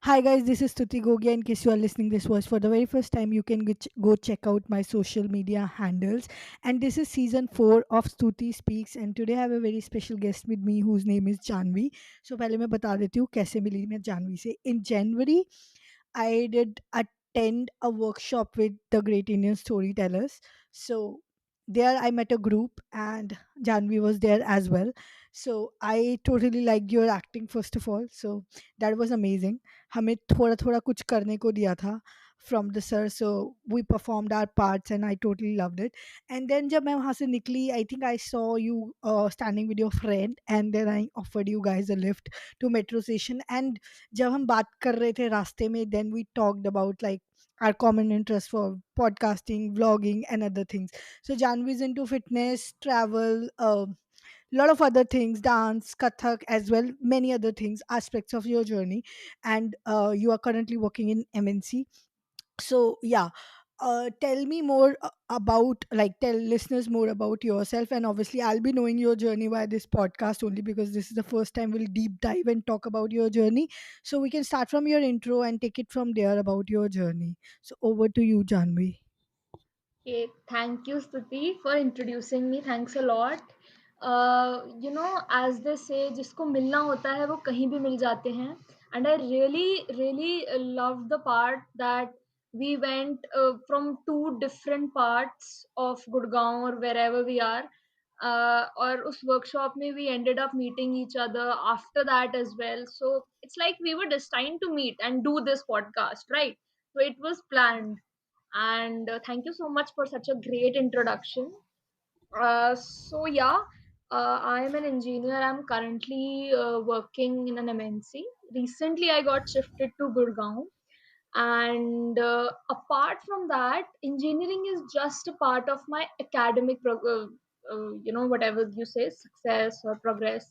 Hi guys, this is Stuti Gogia. In case you are listening this voice for the very first time, you can go check out my social media handles. And this is season 4 of Stuti Speaks. And today I have a very special guest with me whose name is Janvi. So पहले मैं बता देती हूँ कैसे मिली मैं जानवी से. In January, I did attend a workshop with the Great Indian Storytellers. So there I met a group and Janvi was there as well. So I totally liked your acting first of all. So that was amazing. हमें थोड़ा थोड़ा कुछ करने को दिया था from the sir, so we performed our parts and I totally loved it. And then जब मैं वहाँ से निकली, I think I saw you standing with your friend and then I offered you guys a lift to metro station. And जब हम बात कर रहे थे रास्ते में, then we talked about like our common interest for podcasting, vlogging and other things. So Janvi is into fitness, travel, lot of other things, dance, kathak as well, many other things, aspects of your journey. And you are currently working in MNC. So yeah, tell me more about, like, tell listeners more about yourself. And obviously I'll be knowing your journey via this podcast only because this is the first time we'll deep dive and talk about your journey. So we can start from your intro and take it from there about your journey. So over to you, Janvi. Okay, thank you, Stuti, for introducing me. Thanks a lot. As they say, जिसको मिलना होता है वो कहीं भी मिल जाते हैं. And I really loved the part that we went from two different parts of Gurgaon or wherever we are. और उस workshop में we ended up meeting each other after that as well. So it's like we were destined to meet and do this podcast, right? So it was planned. And thank you so much for such a great introduction. So yeah, I am an engineer. I'm currently working in an MNC. Recently, I got shifted to Gurgaon, and apart from that, engineering is just a part of my academic, whatever you say, success or progress.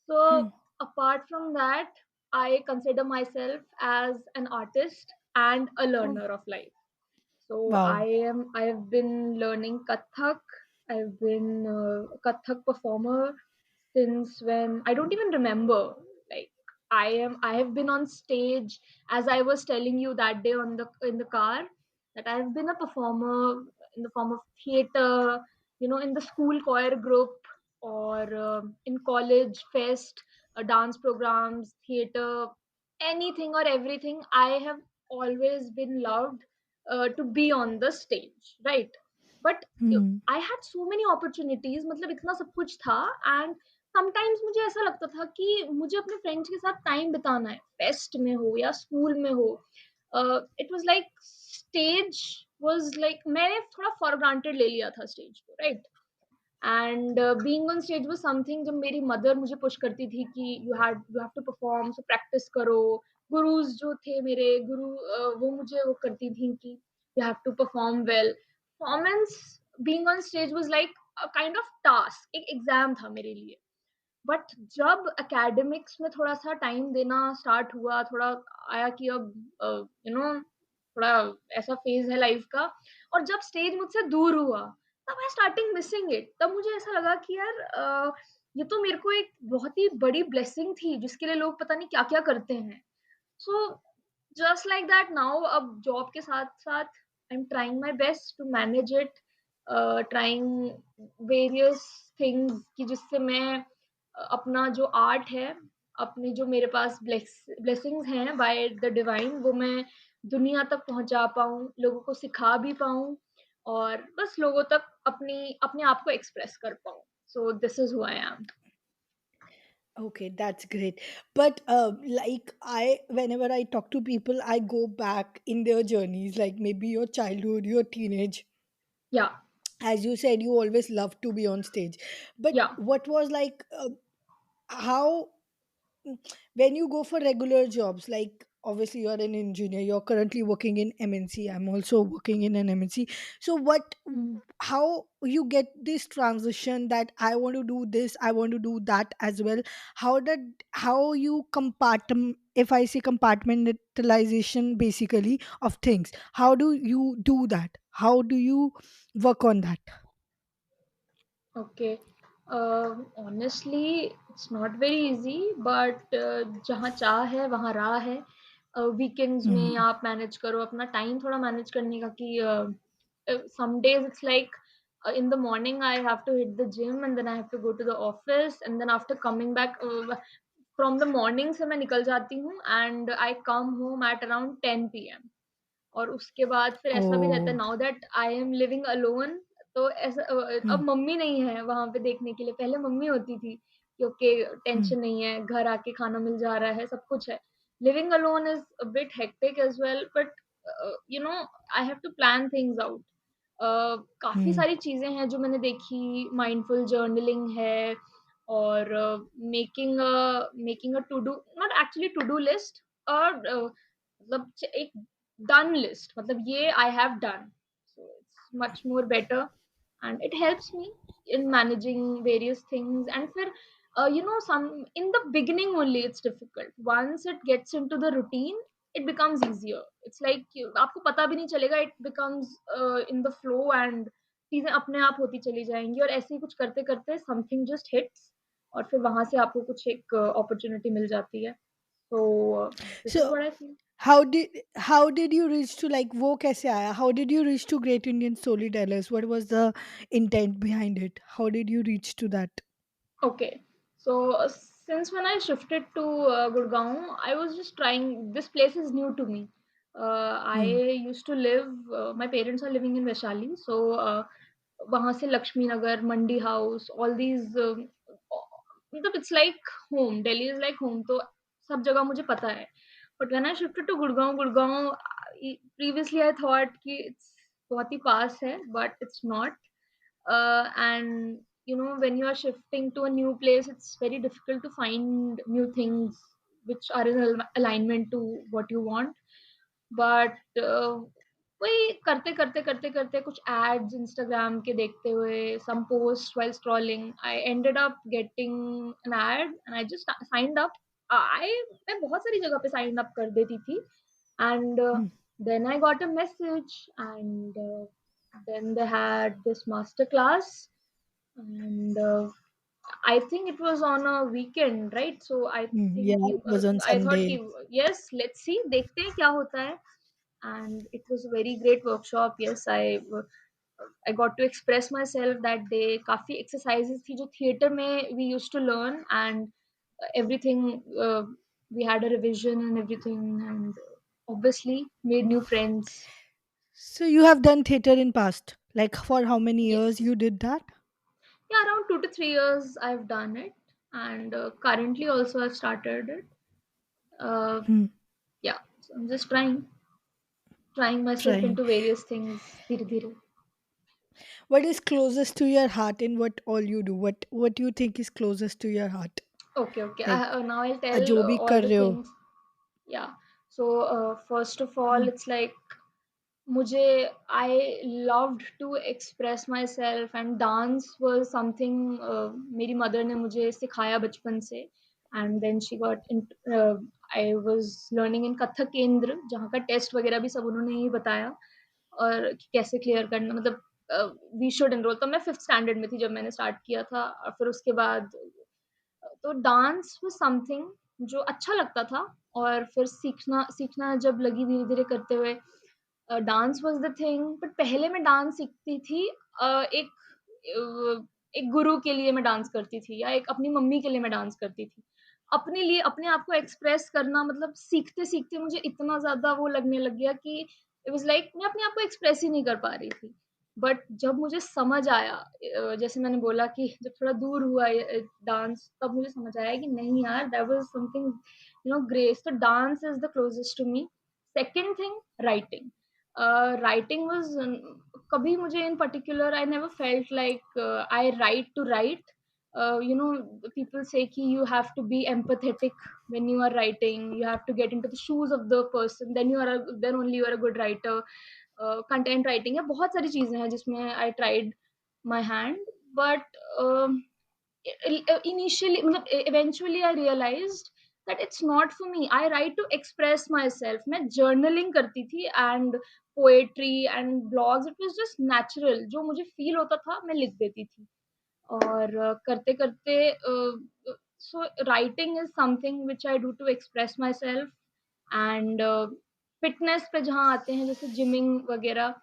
So Hmm. apart from that, I consider myself as an artist and a Oh, learner of life. So wow. I have been learning Kathak. I've been a Kathak performer since when I don't even remember. Like I have been on stage, as I was telling you that day on the in the car, that I have been a performer in the form of theater, in the school choir group, or in college fest, dance programs, theater, anything or everything. I have always been loved to be on the stage, right? But Hmm. I had so many opportunities, मतलब इतना सब कुछ था. And sometimes मुझे ऐसा लगता था कि मुझे अपने फ्रेंड्स के साथ टाइम बिताना है, फेस्ट में हो या स्कूल में हो. It was like stage was like मैंने थोड़ा फॉर ग्रांटेड ले लिया था स्टेज को, right? And being on stage was something. जब मेरी मदर मुझे पुश करती थी कि you have to perform, so practice करो. गुरुज जो थे मेरे गुरु, वो मुझे वो करती थी कि you have to perform well. Performance, being on stage was like a kind of task, एक एग्जाम था मेरे लिए. बट जब एकेडमिक्स में थोड़ा सा टाइम देना स्टार्ट हुआ, थोड़ा आया कि अब थोड़ा ऐसा फेज है लाइफ का, और जब स्टेज मुझसे दूर हुआ, तब आई स्टार्टिंग मिसिंग इट. तब मुझे ऐसा लगा कि यार, ये तो मेरे को एक बहुत ही बड़ी ब्लेसिंग थी जिसके लिए लोग पता नहीं क्या क्या करते हैं. So just like that now, अब जॉब के साथ साथ I am trying my best to manage it, trying various things कि जिससे मैं अपना जो आर्ट है, अपनी जो मेरे पास ब्लेसिंग्स हैं बाय द डिवाइन, वो मैं दुनिया तक पहुंचा पाऊं, लोगों को सिखा भी पाऊं, और बस लोगों तक अपनी अपने आप को एक्सप्रेस कर पाऊं. So this is who I am. Okay, that's great. But like, whenever I talk to people, I go back in their journeys, like maybe your childhood, your teenage. Yeah, As you said, you always loved to be on stage. But yeah. what was like, how when you go for regular jobs, like obviously you're an engineer, you're currently working in MNC, I'm also working in an MNC. So what, how you get this transition that I want to do this, I want to do that as well? How you compartment, if I say compartmentalization basically of things, how do you do that? How do you work on that? Okay. Honestly, it's not very easy, but जहाँ चाह है वहाँ राह है. Weekends में Mhm. आप manage करो अपना टाइम थोड़ा मैनेज करने का कि some days it's like in the morning I have to hit the gym and then I have to go to the office and then after coming back from the morning से मैं निकल जाती हूँ and I come home at around 10 p.m. और उसके बाद फिर ऐसा भी रहता है Oh. Now that I am living alone तो ऐसा अब Mm. मम्मी नहीं है वहां पे देखने के लिए पहले मम्मी होती थी क्योंकि Mm. टेंशन नहीं है घर आके खाना मिल जा रहा है सब कुछ है living alone is a bit hectic as well but you know I have to plan things out काफी Mm. सारी चीजें हैं जो मैंने देखी माइंडफुल जर्नलिंग है और making a to do not actually to do list और मतलब एक done list मतलब ये I have done so it's much more better and it helps me in managing various things and फिर some in the beginning only it's difficult once it gets into the routine it becomes easier it's like आपको पता भी नहीं चलेगा it becomes in the flow and चीजें अपने आप होती चली जाएंगी और ऐसे ही कुछ करते करते something just hits और फिर वहां से आपको कुछ एक opportunity मिल जाती है so this is So what I feel. how did you reach to like वो कैसे आया? How did you reach to Great Indian Storytellers? What was the intent behind it? How did you reach to that? Okay. So since when I shifted to Gurgaon, I was just trying. This place is new to me. I Hmm. used to live. My parents are living in Vaishali, so वहाँ से लक्ष्मी नगर, मंडी house, all these. मतलब it's like home. Delhi is like home. तो सब जगह मुझे पता है. But when I shifted to Gurgaon, previously I thought कि it's बहुत ही पास है, but it's not and when you are shifting to a new place it's very difficult to find new things which are in alignment to what you want but वही करते करते करते करते कुछ ads Instagram के देखते हुए some posts while scrolling I ended up getting an ad and I just signed up I मैं बहुत सारी जगह पे साइन अप कर देती थी and Hmm. then I got a message and then they had this master class and I think it was on a weekend right so I Hmm. Yeah, think it was on I thought Sunday. कि yes let's see देखते हैं क्या होता है and it was a very great workshop yes I got to express myself that day काफी exercises थी जो theater में we used to learn and everything we had a revision and everything and obviously made new friends. So you have done theater in past. Like for how many years Yes. you did that? Yeah, around 2 to 3 years I've done it, and currently also I've started it. Uh, Hmm. yeah, so I'm just trying myself Trying. into various things. धीरे धीरे. What is closest to your heart in what all you do? What do you think is closest to your heart? Okay, okay. Like Now I'll tell जो भी all कर the रहे हो. things. Yeah. So first of all, Hmm. it's like मुझे I loved to express myself and dance was something मेरी mother ने मुझे सिखाया बचपन से and then she got in I was learning in Kathak केंद्र जहाँ का टेस्ट वगैरह भी सब उन्होंने ही बताया और कि कैसे क्लियर करना मतलब वी शुड एनरोल तो मैं फिफ्थ स्टैंडर्ड में थी जब मैंने स्टार्ट किया था और फिर उसके बाद तो डांस वाज समथिंग जो अच्छा लगता था और फिर सीखना सीखना जब लगी धीरे धीरे करते हुए dance was the thing but पहले मैं डांस सीखती थी एक गुरु के लिए मैं डांस करती थी या एक अपनी मम्मी के लिए मैं डांस करती थी अपने लिए अपने आप को एक्सप्रेस करना मतलब सीखते सीखते मुझे इतना ज्यादा वो लगने लग गया कि इट वाज लाइक मैं अपने आप को एक्सप्रेस ही नहीं कर पा रही थी बट जब मुझे समझ आया जैसे मैंने बोला कि जब थोड़ा दूर हुआ डांस तब मुझे समझ आया कि नहीं यार दैट वाज समथिंग ग्रेस तो dance is the closest to me second thing writing writing was कभी मुझे in particular I never felt like I write to write people say ki you have to be empathetic when you are writing you have to get into the shoes of the person then only you are a good writer content writing है बहुत सारी चीजें हैं जिसमें I tried my hand but initially मतलब eventually I realized that it's not for me I write to express myself मैं journaling करती थी and poetry and blogs it was just natural जो मुझे feel होता था मैं लिख देती थी और करते करते so writing is something which I do to express myself and fitness पे जहाँ आते हैं जैसे जिमिंग वगैरह,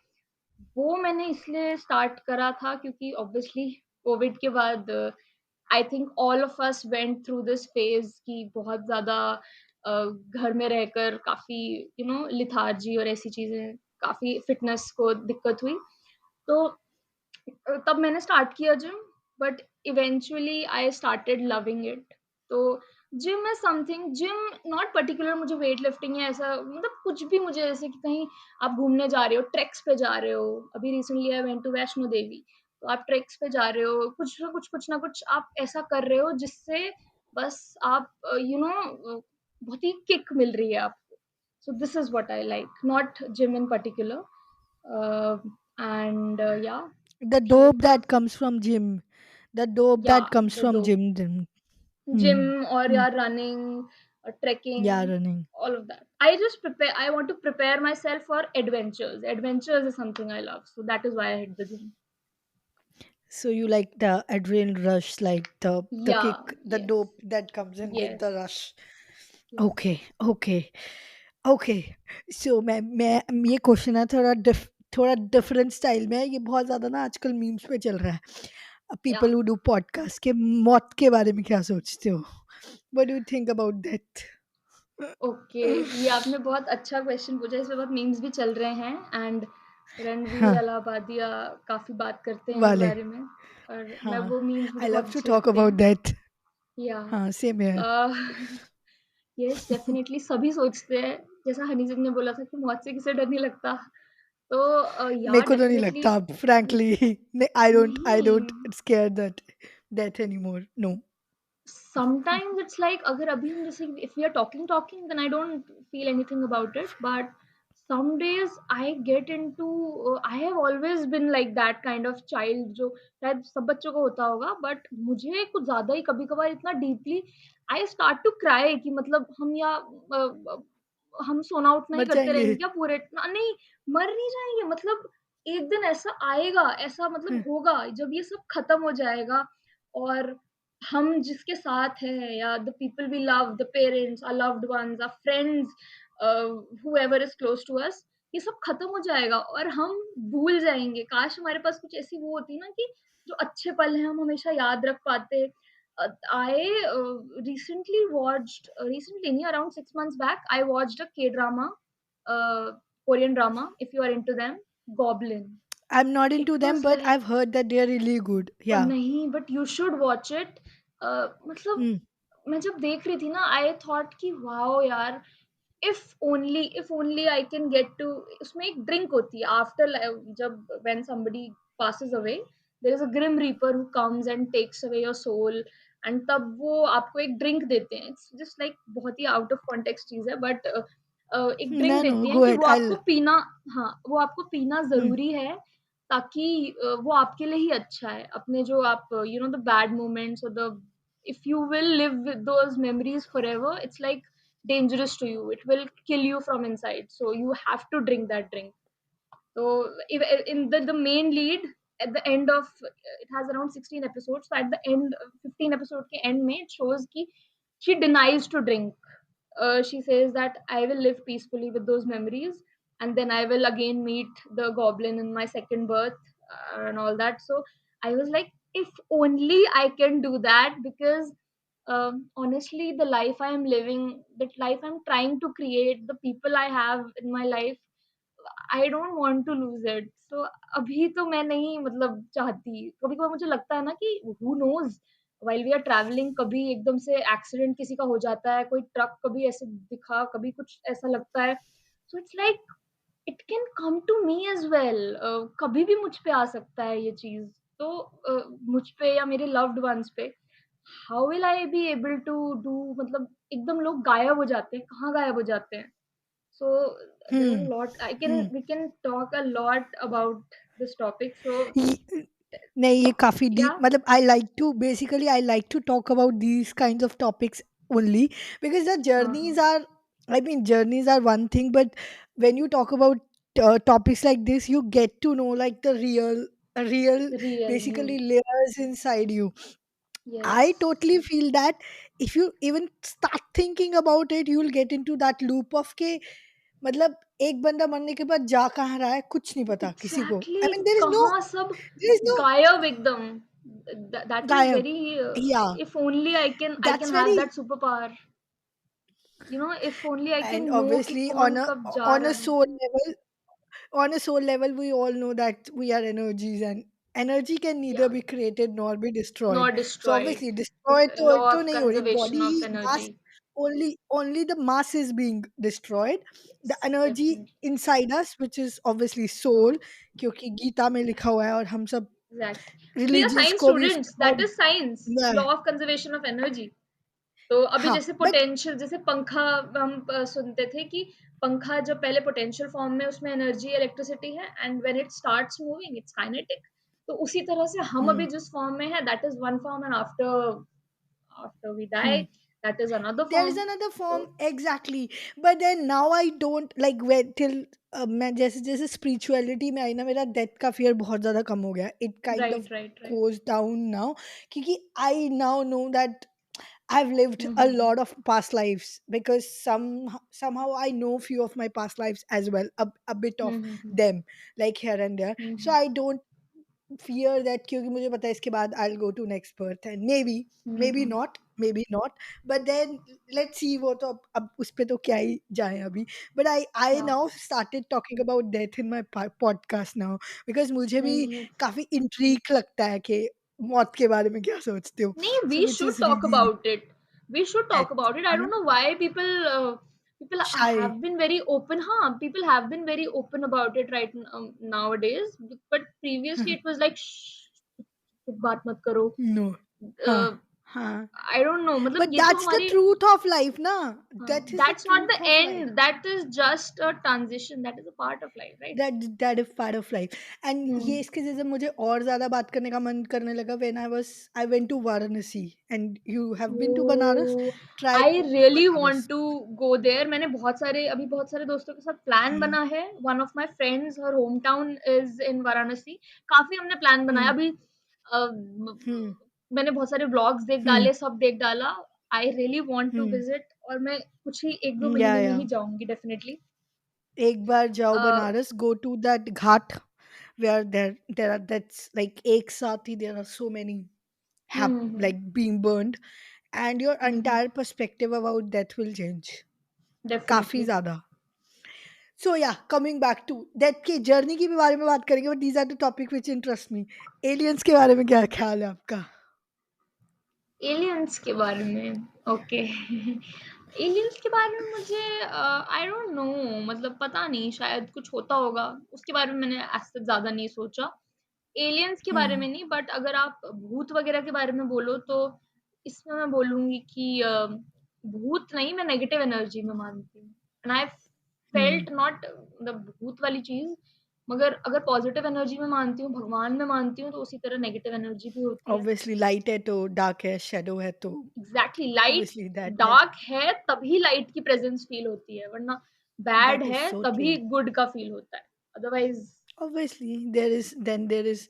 वो मैंने इसलिए स्टार्ट करा था क्योंकि ऑब्वियसली कोविड के बाद I think all of us went through this phase कि बहुत ज़्यादा घर में रहकर काफ़ी लिथार्जी और ऐसी चीज़ें, काफ़ी फिटनेस को दिक्कत हुई। तो तब मैंने स्टार्ट किया gym, but eventually I started loving it. तो gym is something, gym not particular मुझे वेट लिफ्टिंग या ऐसा, मतलब कुछ भी मुझे, जैसे कि कहीं आप घूमने जा रहे हो, ट्रैक्स पे जा रहे हो, अभी recently I went to Vaishno Devi, तो आप ट्रैक्स पे जा रहे हो, कुछ ना कुछ आप ऐसा कर रहे हो जिससे बस आप बहुत ही किक मिल रही है आपको। So this is what I like, not gym in particular. And या The So dope yeah, that comes from gym. The dope yeah, that comes the from dope. gym. Hmm. Gym or Hmm. yeah, running, Yeah, trekking, running. all of that. I just prepare. I want to prepare myself for adventures. Adventures is something I love, so that is why I hit the gym. So you like the adrenaline rush, like the Yeah. kick, the Yes. dope that comes in with Yes. the rush. Yes. Okay, okay, okay. So मैं ये question है थोड़ा different style में है। ये बहुत ज़्यादा ना आजकल मीम्स पे चल रहा है। Yeah. People who do podcast के मौत के बारे में क्या सोचते हो? What do you think about that? Okay. ये आपने बहुत अच्छा क्वेश्चन पूछा। इस पे बहुत मीम्स भी चल रहे हैं, एंड रणवीर हाँ, अलाहाबादिया काफी बात करते हैं इस वाले। बारे में, और मैं हाँ, वो मीम्स मुझे आई बहुत लव टू अच्छे टॉक लगते अबाउट हैं। दैट। या हाँ, सेम हियर। यस, डेफिनेटली सभी सोचते हैं। जैसा हनी सिंह ने बोला था कि मौत से किसे डर नहीं लगता। तो मेरे या को तो नहीं डेफिनेटली। लगता अब फ्रैंकली। नहीं, आई डोंट नहीं, scare that anymore, no. Sometimes it's like, अगर अभी हम जैसे if we are talking talking then I don't feel anything about it, but some days I get into I have always been like that kind of child, जो शायद सब बच्चों को होता होगा, बट मुझे कुछ ज्यादा ही कभी कभार इतना deeply I start to cry कि मतलब हम या हम सोना उठना ही मर करते जाएंगे। रहेंगे क्या पूरे नहीं, मर नहीं जाएंगे, मतलब एक दिन ऐसा आएगा, ऐसा मतलब होगा जब ये सब खत्म हो जाएगा, और हम जिसके साथ हैं या the people we love, the parents, our loved ones, our friends, whoever is close to us, ये सब खत्म हो जाएगा और हम भूल जाएंगे। काश हमारे पास कुछ ऐसी वो होती ना कि जो अच्छे पल हैं हम हमेशा याद रख पाते। I recently watched, recently नहीं, around 6 months back I watched a K drama, uh, Korean drama, if you are into them, Goblin. I am not It into them was but I like, have heard that they are really good, yeah. नहीं, but you should watch it. मतलब hmm. मैं जब देख रही थी ना, I thought कि wow यार, if only I can get to, उसमें एक ड्रिंक होती है आफ्टर, जब when somebody passes away, there is a grim reaper who comes and takes away your soul, and तब वो आपको एक ड्रिंक देते हैं। इट्स जस्ट लाइक बहुत ही आउट ऑफ कॉन्टेक्स्ट चीज है, बट एक ड्रिंक नो, नो, देती हैं गो कि वो अहेड, आपको आई। पीना, हाँ, वो आपको पीना जरूरी है, ताकि वो आपके लिए ही अच्छा है। अपने जो आप द बैड मोमेंट्स और the, if you will live with those memories forever, it's like dangerous to you, it will kill you from inside, so you have to drink that drink. So in the main lead, at the end of, it has around 16 episodes, so at the end, 15 episode ke end mein, it shows ki she denies to drink. She says that I will live peacefully with those memories, and then I will again meet the goblin in my second birth, and all that. So I was like, if only I can do that, because honestly, the life I am living, the life I'm trying to create, the people I have in my life, I don't want to lose it. So अभी तो मैं नहीं, मतलब चाहती। कभी कभी मुझे लगता है ना कि who knows, while we are travelling कभी एकदम से एक्सीडेंट किसी का हो जाता है, कोई ट्रक कभी ऐसे दिखा, कभी कुछ ऐसा लगता है, so it's like it can come to me as well. कभी भी मुझ पे आ सकता है ये चीज। तो मुझ पे या मेरे लव्ड वंस पे how will I be able to do, मतलब एकदम लोग गायब हो जाते हैं, कहाँ गायब हो जाते हैं। So there are a lot. We can talk a lot about this topic. So नहीं, ये काफ़ी डीप, yeah, मतलब I like to talk about these kind of topics only because the हाँ, journeys are, I mean journeys are one thing, but when you talk about topics like this, you get to know like the real real basically you. layers inside you. I Yes. totally feel that if you even start thinking about it, you will get into that loop of के मतलब एक बंदा मरने के बाद जा कहाँ रहा है कुछ नहीं पता किसी को. I एग्ज़ैक्टली, mean कहाँ सब there is no गायब एकदम। दैट इज़ गायब. Very Yeah, if only I that's can have very. That super power, if only I And can know कि obviously कौन कब जा on a रहा है। soul level, we all know that we are energies, and energy can neither या, be created nor be destroyed. Not So destroyed, obviously destroyed law तो of नहीं हो रही conservation body of mass. Energy. Only the mass is being destroyed. The energy definitely, inside us, which is obviously हाँ, soul, क्योंकि गीता में लिखा हुआ है और हम सब exactly. We are religions science को भी उसमें स्टूडेंट्स, दैट बहुत. Is science, law of conservation of energy. तो अभी हाँ जैसे but. पोटेंशियल, जैसे पंखा, हम सुनते थे कि पंखा जब पहले पोटेंशियल फॉर्म में, उसमें एनर्जी इलेक्ट्रिसिटी है, and when it starts moving it's kinetic. तो उसी तरह से हम Hmm, अभी जिस फॉर्म में है, that is one form, and after after we die hmm. That is another There is form. another तो form exactly, but then now I don't like when till मैं जैसे जैसे spirituality में आई ना मेरा डेथ का fear बहुत ज़्यादा कम हो गया. It kind of right, right, right. goes down now क्योंकि I now know that I've lived hmm, a hmm, lot of past lives because somehow I know few of my past lives as well, a bit of hmm, them, like here and there. So I don't fear that क्योंकि मुझे पता है इसके बाद I'll go to next birth and maybe not, but then let's see. वो तो अब उस पे तो क्या ही जाए अभी. But I या, now started talking about death in my podcast now because मुझे भी नहीं नहीं, काफी intrigue लगता है कि मौत के बारे में क्या सोचते हो. नहीं, So we which should is talk really about it. We should talk death, about it. I है don't ना. know why people Shy. have been very open. Huh? People have been very open about it nowadays. But previously it was like, shh, बात मत करो. No. Uh, हाँ हाँ. I don't know. मतलब But ये तो that's the हमारी, truth of life ना. That is the that's not the truth of life. end. That is just a transition. That is a part of life, right? That is part of life. And ये Hmm. इसके जैसे मुझे और ज़्यादा बात करने का मन करने लगा when I went to Varanasi and you have been to Banaras. Oh! Try I going to really Banaras. Want to go there. मैंने बहुत सारे दोस्तों के साथ प्लान हुँ, बना है। One of my friends, her home town is in Varanasi. काफ़ी हमने प्लान बनाया हुँ, अभी। म हुँ, मैंने बहुत सारे व्लॉग्स देख हुँ, डाले, सब देख डाला। I really want to hmm, visit, और मैं कुछ ही 1-2 महीने में या ही जाऊँगी डेफिनिटली। एक बार जाओ अ, Banaras, go to that Ghat where there are that's like एक साथ ही there are so many hmm, hmm, hmm. like being burned and your hmm, hmm. entire perspective about death will change काफ़ी डेफिनिटली। ज़्यादा. So yeah, coming back to that की journey की भी बारे में बात करेंगे but these are the topic which interest me. Aliens के बारे में क्या ख्याल है आपका? एलियंस के बारे में, ओके। एलियंस के बारे में मुझे आई डोंट नो, मतलब पता नहीं, शायद कुछ होता होगा। उसके बारे में मैंने आज तक ज़्यादा नहीं सोचा। एलियंस के बारे हम्म. में नहीं, बट अगर आप भूत वगैरह के बारे में बोलो, तो इसमें मैं बोलूँगी कि भूत नहीं, मैं नेगेटिव एनर्जी में मानती हूँ। And I hmm. Felt not the भूत वाली चीज़, मगर अगर पॉज़िटिव एनर्जी में मानती हूँ, भगवान में मानती हूँ, तो उसी तरह नेगेटिव एनर्जी भी होती है। ऑब्वियसली लाइट है तो डार्क है, शेडो है तो exactly, light obviously that dark है तभी लाइट की प्रेजेंस फील होती है, वरना बैड दैट इज है सो ट्रू. तभी गुड का फील होता है। Otherwise obviously there is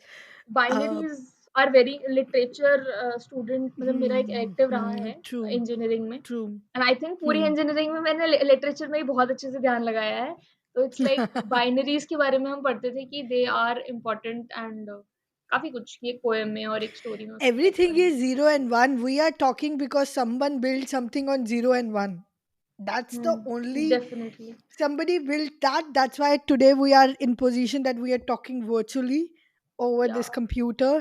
binaries are very, literature student, मतलब मेरा एक इलेक्टिव रहा है ट्रू इंजीनियरिंग में, ट्रू. एंड आई थिंक पूरी इंजीनियरिंग में मैंने लिटरेचर में ही बहुत अच्छे से ध्यान लगाया है। तो इट्स लाइक बाइनरीज के बारे में हम पढ़ते थे कि दे आर इम्पोर्टेंट, एंड काफी कुछ, ये पोएम में और एक स्टोरी में उसमें बहुत Everything पढ़ा है। is 0 and 1. We are talking because someone built something on 0 and 1. That's the only definitely. somebody built that. That's why today we are in position that we are talking virtually over या, this computer.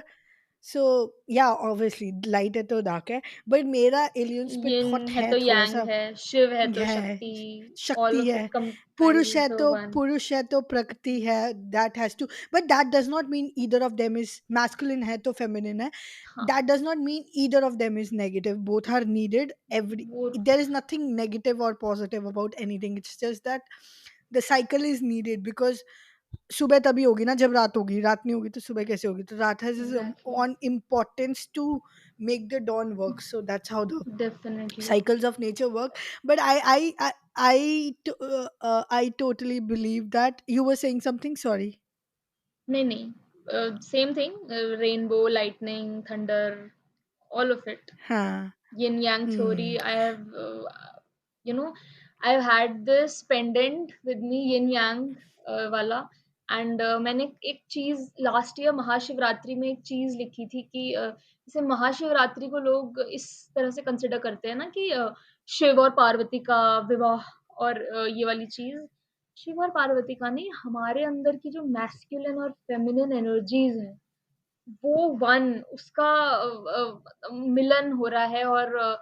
So yeah, obviously light है तो dark है, but मेरा aliens पे बहुत यिन है है तो थोड़ा यांग सा. है, शिव है तो है शक्ति, ऑल शक्ति ऑफ है. It comprise into one. पुरुष है तो प्रकृति है. That has to, but that does not mean either of them is masculine है तो feminine है. हाँ, That does not mean either of them is negative. Both are needed. Every वो there is nothing negative or positive about anything. It's just that the cycle is needed because सुबह तभी होगी ना जब रात होगी. रात नहीं होगी तो सुबह कैसे होगी? तो रात has its exactly, own importance to make the dawn work. So that's how the definitely. cycles of nature work. But I totally believe that you were saying something. Sorry. नहीं, नहीं, same thing, rainbow, lightning, thunder, all of it. हाँ. yin yang theory. Hmm. I have you know I've had this pendant with me, yin yang वाला. And मैंने एक चीज last year Mahashivratri में एक चीज लिखी थी कि जैसे महाशिवरात्रि को लोग इस तरह से कंसिडर करते हैं ना कि शिव और पार्वती का विवाह, और ये वाली चीज, शिव और पार्वती का नहीं, हमारे अंदर की जो मैस्कुलिन और फेमिनिन एनर्जीज हैं, वो वन उसका मिलन हो रहा है। और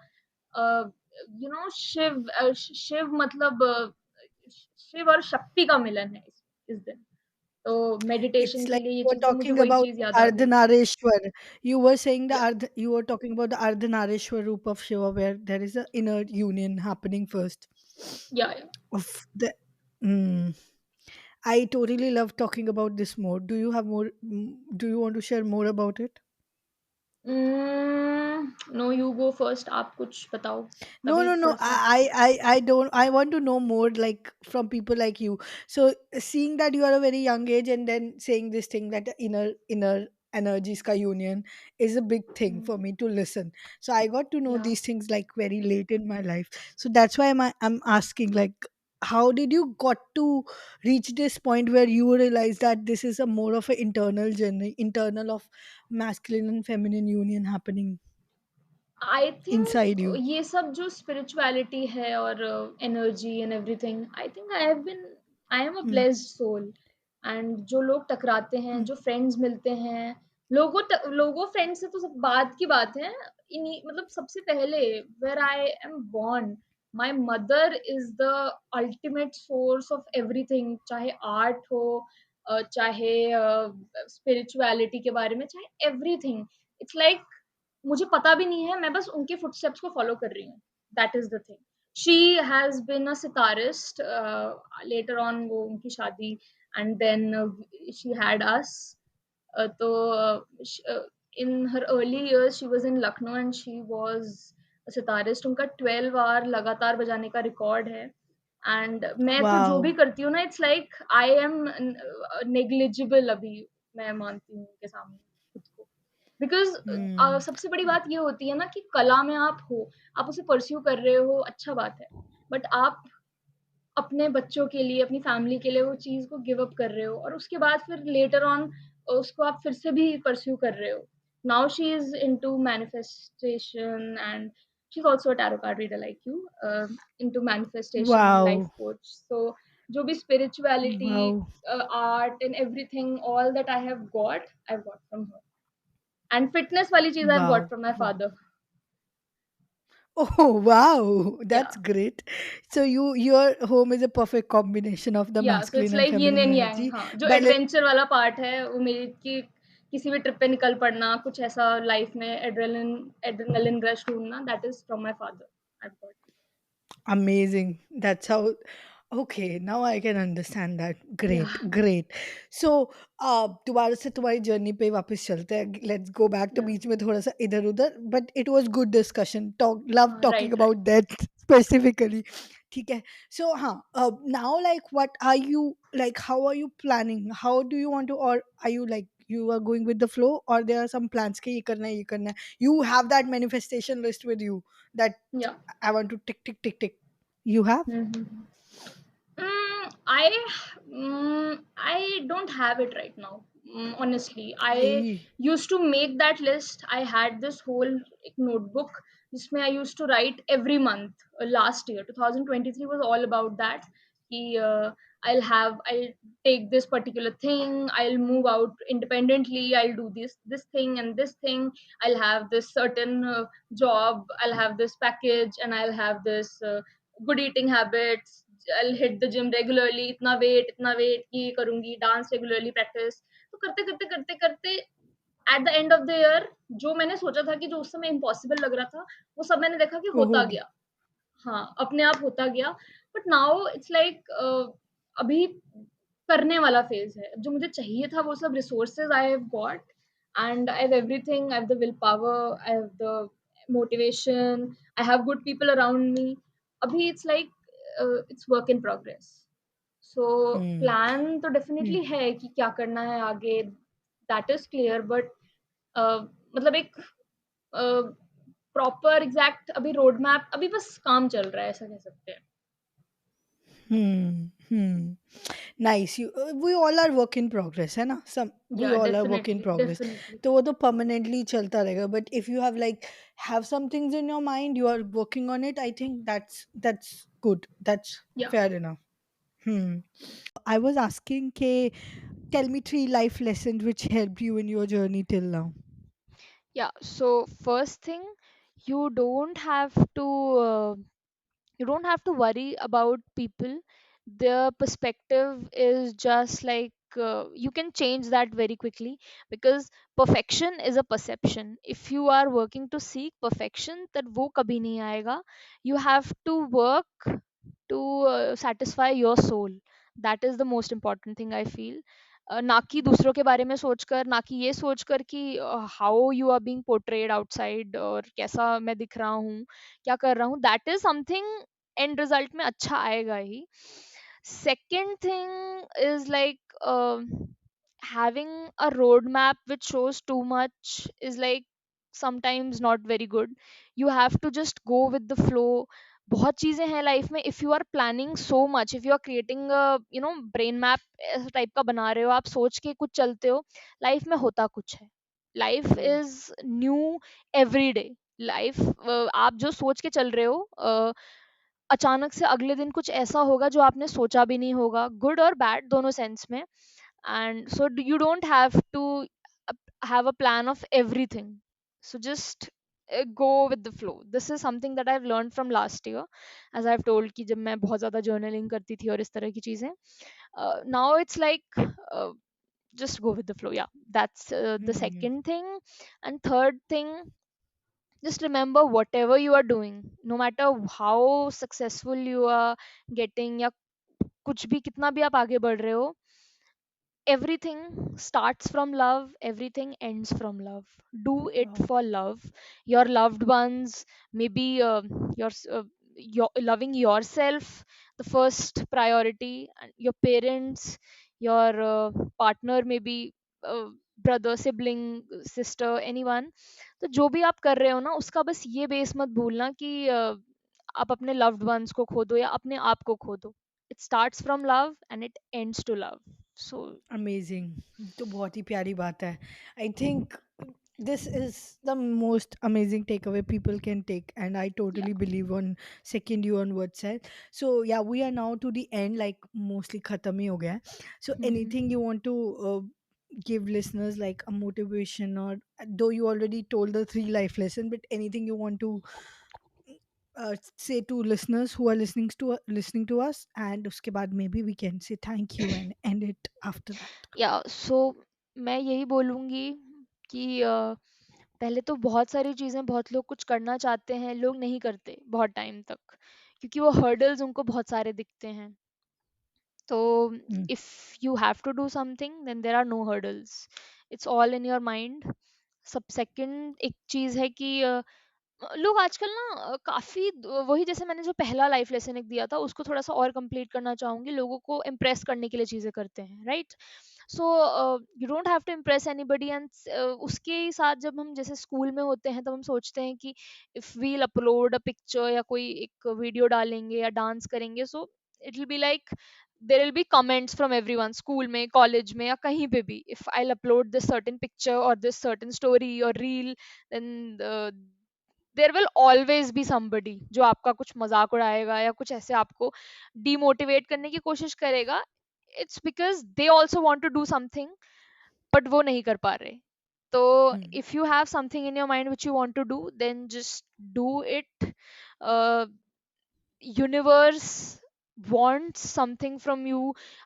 शिव मतलब शिव और शक्ति का मिलन है इस दिन। तो मेडिटेशन It's के like लिए ये you were चीज, तो मुझे talking वही about चीज याद आ गई। Ardhanarishwar. You were saying या you were talking about the Ardhanarishwar roop of Shiva, where there is a inner union happening first. या Of the. Mm. I totally love talking about this more. Do you have more? Do you want to share more about it? नो, you go first, आप कुछ बताओ, No, तभी no, no. थोड़ा सा। I don't. I want to know more, like from people like you. So, seeing that you are a very young age, and then saying this thing that the inner energies ka union is a big thing for me to listen. So, I got to know या these things like very late in my life. So that's why I'm asking, like, how did you got to reach this point where you realize that this is a more of an internal journey, internal of masculine and feminine union happening I inside think you? ये सब जो spirituality है और energy and everything, I think I am a Hmm. Blessed soul. एंड जो लोग टकराते हैं, Hmm. जो फ्रेंड्स मिलते हैं, लोगों फ्रेंड्स से तो सब बात की बात है। इन्हीं मतलब सबसे पहले where I am born, my mother is the ultimate source of everything, चाहे आर्ट हो, चाहे स्पिरिचुअलिटी के बारे में, चाहे एवरीथिंग। इट्स लाइक मुझे पता भी नहीं है, मैं बस उनके फुटस्टेप्स को फॉलो कर रही हूँ। That is the thing. She has been a sitarist, later on वो उनकी शादी, and then she had us. तो in her early years she was in Lucknow and she was sitarist. उनका 12 आवर लगातार बजाने का रिकॉर्ड है। एंड मैं तो जो भी Wow. करती हूँ ना, it's like I am negligible अभी, मैं मानती हूँ उनके सामने खुद को। Because Hmm. सबसे बड़ी बात ये होती है ना कि कला में आप हो, आप उसे परस्यू कर रहे हो, अच्छा बात है। बट आप अपने बच्चों के लिए, अपनी फैमिली के लिए वो चीज को गिव अप कर रहे हो, और उसके बाद फिर लेटर ऑन उसको आप फिर से भी परस्यू कर रहे हो। Now she is into manifestation, and she is also a tarot card reader like you, into manifestation and life Wow. Coach. So जो भी spirituality, Wow. Art and everything, all that I have got from her. And fitness वाली चीज I have got Wow. From my Wow. Father. Oh, wow. या That's great. So your home is a perfect combination of the या so it's masculine and like yin feminine and yang। energy. हाँ, जो Balance. Adventure वाला part है वो मेरी की किसी भी ट्रिप पे निकल पड़ना, कुछ ऐसा लाइफ में एड्रेनलिन रश ढूंढना, that is from my father. I got. Amazing. That's how. Okay, now I can understand that. या Great, great. So, दोबारा से तुम्हारी जर्नी पे वापस चलते हैं. Let's go back to या बीच में थोड़ा सा इधर उधर. But it was good discussion. Love हाँ, talking right right. about that specifically. ठीक है. So, हाँ. Now, like, what are you like? How are you planning? How do you want to, or are you like you are going with the flow, or there are some plans के ये करना है ये करना है. You have that manifestation list with you that या I want to tick, tick, tick, tick. You have? Mm, I I don't have it right now. Honestly, I Eh. used to make that list. I had this whole notebook जिसमें I used to write every month. Last year, 2023 was all about that. कि, I'll take this particular thing. I'll move out independently. I'll do this thing and this thing. I'll have this certain job. I'll have this package, and I'll have this good eating habits. I'll hit the gym regularly, इतना wait ये करूंगी, dance regularly practice. तो करते करते करते करते at the end of the year, जो मैंने सोचा था कि जो उस समय इम्पॉसिबल लग रहा था, वो सब मैंने देखा कि वो होता होगी. गया। हाँ, अपने आप होता गया। बट नाउ इट्स लाइक अभी करने वाला फेज है। जो मुझे चाहिए था वो सब resources I have got, and I have everything. I have the will power, I have the motivation, I have good people around me. अभी it's like it's work in progress. So Hmm. Plan तो Hmm. Definitely है कि क्या करना है आगे, that is clear. But मतलब एक प्रॉपर एग्जैक्ट अभी रोड मैप, अभी बस काम चल रहा है ऐसा कह सकते हैं। Hmm. Nice. We all are work in progress, है ना? Some we या all are work in definitely progress. Definitely. तो वो तो permanently चलता रहेगा. But if you have like have some things in your mind, you are working on it. I think that's good. That's या fair enough. Hmm. I was asking, K, tell me three life lessons which helped you in your journey till now. Yeah, so first thing, you don't have to you don't have to worry about people. Their perspective is just like you can change that very quickly, because perfection is a perception. If you are working to seek perfection, that wo kabhi nahi aayega. You have to work to satisfy your soul. That is the most important thing I feel. ना कि दूसरों के बारे में सोचकर, ना कि ये सोचकर कि how you are being portrayed outside, और कैसा मैं दिख रहा हूँ, क्या कर रहा हूँ, that is something and result में अच्छा आएगा ही. Second thing is like having a roadmap which shows too much is like sometimes not very good. You have to just go with the flow. बहुत चीजें हैं लाइफ में. If you are planning so much, if you are creating brain map ऐसा type का बना रहे हो, आप सोच के कुछ चलते हो, लाइफ में होता कुछ है. Life True. Is new every day. Life, आप जो सोच के चल रहे हो, अचानक से अगले दिन कुछ ऐसा होगा जो आपने सोचा भी नहीं होगा, गुड और बैड दोनों सेंस में. And so you don't have to have a plan of everything. So just go with the flow. This is something that I've learned from last year, as I've told कि जब मैं बहुत ज़्यादा journaling करती थी और इस तरह की चीज़ें. Now it's like just go with the flow. Yeah, that's the Hmm. second thing. And third thing, just remember whatever you are doing, no matter how successful you are getting, या कुछ भी कितना भी आप आगे बढ़ रहे हो, everything starts from love, everything ends from love. Do it Wow. for love. Your loved ones, maybe your loving yourself, the first priority, and your parents, your partner, maybe uh, brother, sibling, sister, anyone. तो जो भी आप कर रहे हो ना, उसका बस ये बेस मत भूलना कि आप अपने loved ones को खो दो या अपने आप को खो दो. It starts from love and it ends to love. So Amazing. तो बहुत ही प्यारी बात है. I think this is the most amazing takeaway people can take, and I yeah. totally believe on second you on what said. So yeah, we are now to the end, like mostly khatam hi ho gaya hai. So anything you want to give listeners, like a motivation, or though you already told the three life lesson, but anything you want to say to listeners who are listening to us, and uske baad maybe we can say thank you and end it after that. या सो मैं यही बोलूँगी कि पहले तो बहुत सारी चीज़ें, बहुत लोग कुछ करना चाहते हैं, लोग नहीं करते बहुत टाइम तक, क्योंकि वो हर्डल्स उनको बहुत सारे दिखते हैं. तो Mm. If you have to do something, then there are no hurdles. It's all in your mind. सब सेकंड एक चीज़ है कि लोग आजकल ना काफ़ी वही, जैसे मैंने जो पहला लाइफ लेसन एक दिया था, उसको थोड़ा सा और कंप्लीट करना चाहूँगी. लोगों को इम्प्रेस करने के लिए चीज़ें करते हैं, right? So you don't have to impress anybody. And उसके साथ जब हम जैसे स्कूल में होते हैं, तब हम सोचते हैं कि if we'll upload a picture या कोई एक वीडियो डालेंगे या डांस करेंगे, so it will be like there will be comments from everyone, school में, college में, या कहीं पे भी. If I'll upload this certain picture or this certain story or reel, then there will always be somebody जो आपका कुछ मजाक उड़ाएगा या कुछ ऐसे आपको डिमोटिवेट करने की कोशिश करेगा. It's because they also want to do something, but वो नहीं कर पा रहे. तो Mm. if you have something in your mind which you want to do, then just do it. uh, universe wants something from you.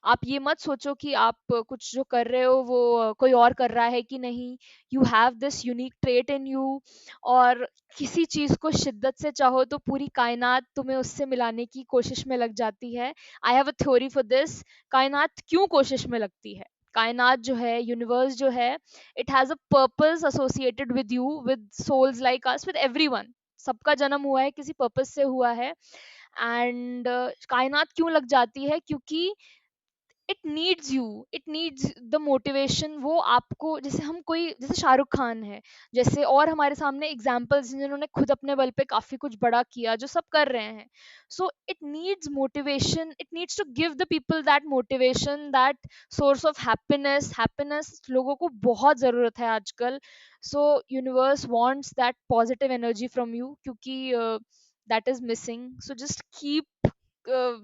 आप ये मत सोचो कि आप कुछ जो कर रहे हो वो कोई और कर रहा है कि नहीं. You have this unique trait in you. और किसी चीज को शिद्दत से चाहो तो पूरी कायनात तुम्हें उससे मिलाने की कोशिश में लग जाती है. I have a theory for this. कायनात क्यों कोशिश में लगती है? कायनात जो है, यूनिवर्स जो है, it has a purpose associated with you, with souls like us, with everyone. सबका जन्म हुआ है, किसी पर्पस से हुआ है. एंड कायनात क्यों लग जाती है? क्योंकि it needs you, it needs the motivation. वो आपको, जैसे हम कोई, जैसे शाहरुख खान है, जैसे और हमारे सामने एग्जाम्पल्स जिन्होंने खुद अपने बल पे काफी कुछ बड़ा किया, जो सब कर रहे हैं। So it needs motivation, it needs to give the people that motivation, that source of happiness. Happiness लोगों को बहुत ज़रूरत है आजकल। So universe wants that positive energy from you, क्योंकि that is missing. So just keep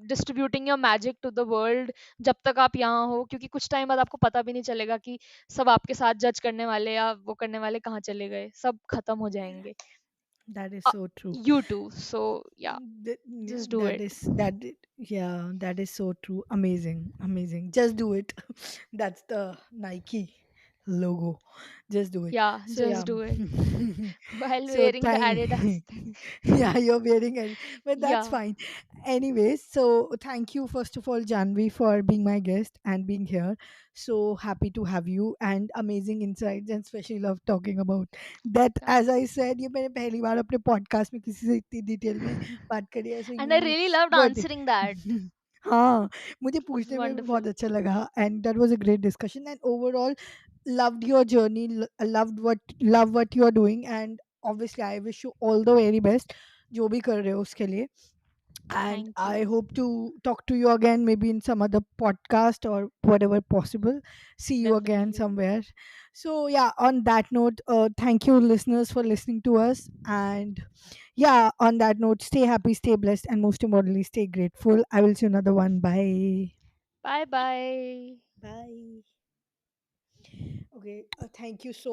distributing your magic to the world जब तक आप यहाँ हो, क्योंकि कुछ टाइम बाद आपको पता भी नहीं चलेगा कि सब आपके साथ जज करने वाले या वो करने वाले कहाँ चले गए, सब खत्म हो जाएंगे। That is so true. You too, so yeah, Yeah, just do that it. is yeah, that is so true. Amazing, amazing. Just do it. That's the Nike logo. Just do it. या, So yeah. Just do it while So wearing the thank Adidas thing. yeah, you're wearing it, but that's Yeah, fine. Anyways, so thank you first of all, Janvi, for being my guest and being here. So happy to have you and amazing insights, and especially love talking about that. yeah. As I said, ये मैंने पहली बार अपने podcast में किसी से इतनी detail में बात करी है, so And I you really loved good. answering that. हाँ, मुझे It was पूछने में भी wonderful. बहुत अच्छा लगा, and that was a great discussion, and overall loved your journey, love what you are doing, and obviously I wish you all the very best जो भी कर रहे हो उसके लिए. And Thank I you. hope to talk to you again, maybe in some other podcast or whatever possible. See you again Definitely. somewhere. So yeah, on that note, thank you listeners for listening to us. And yeah, on that note, stay happy, stay blessed, and most importantly, stay grateful. I will see you another one. Bye. Bye bye. Bye. Okay, thank you so